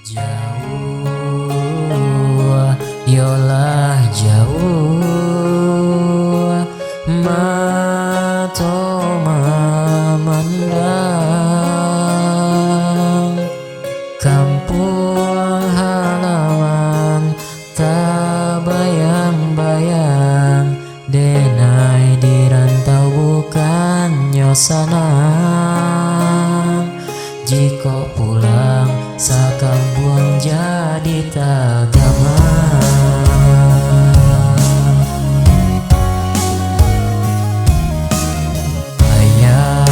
Jauh, yolah jauh, mato memandang kampung halaman, tak bayang-bayang, denai di rantau bukan nyosanang. Jika pulang sakang buang jadi tagama. Ayah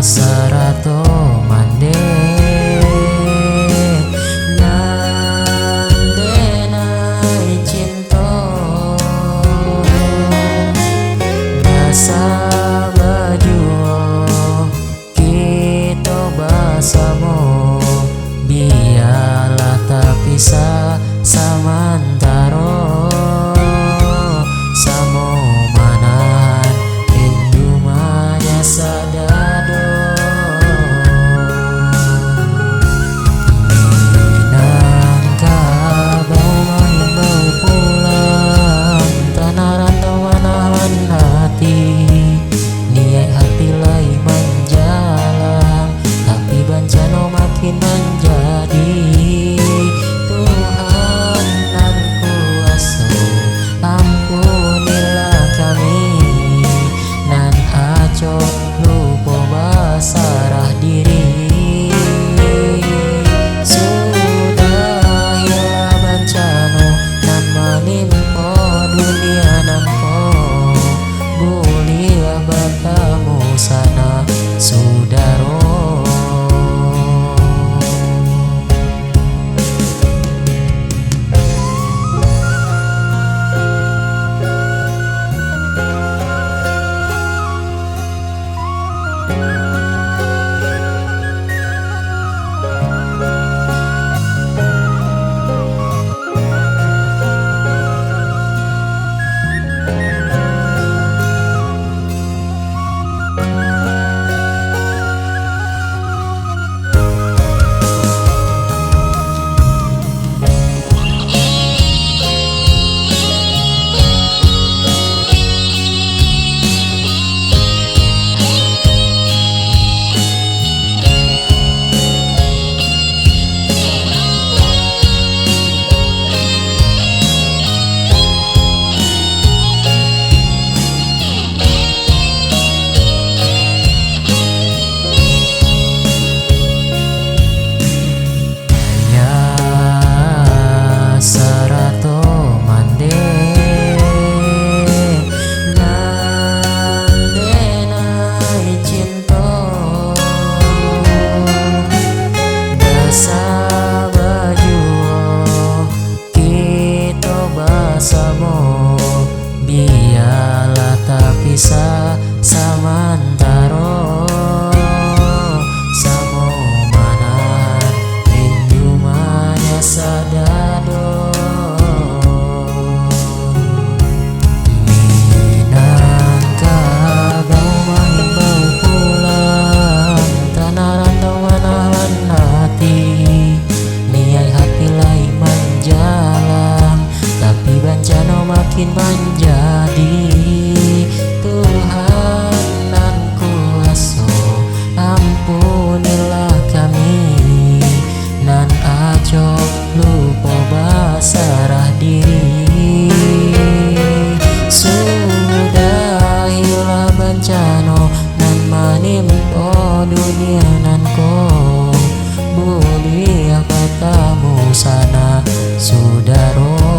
sarato mande nandenai cinta dasa bajuo kita basamo biarlah tak pisah samantaro samo manahan rindu maya sadado minangka bau main bau pulang tanah rantau manahan hati niat hati lai menjalan tapi bencana makin menjadi. Tuhan nan kuasa ampunilah kami nan aco lupa basarah diri. Sudah hilang bencana nan menimpa dunia nan kau boleh bertemu sana saudara. Biarlah tak pisah samantaro samo manahan rindu maya sadado. Minangka bau main bau pulang tanah rantau manahan hati niat hati lai menjalan tapi bencana makin menjadi. Tuhan nan kuasa ampunilah kami nan aco lupa basarah diri. Sudah hilang bencana nan menimpa dunia nan kau boleh bertemu sana saudara.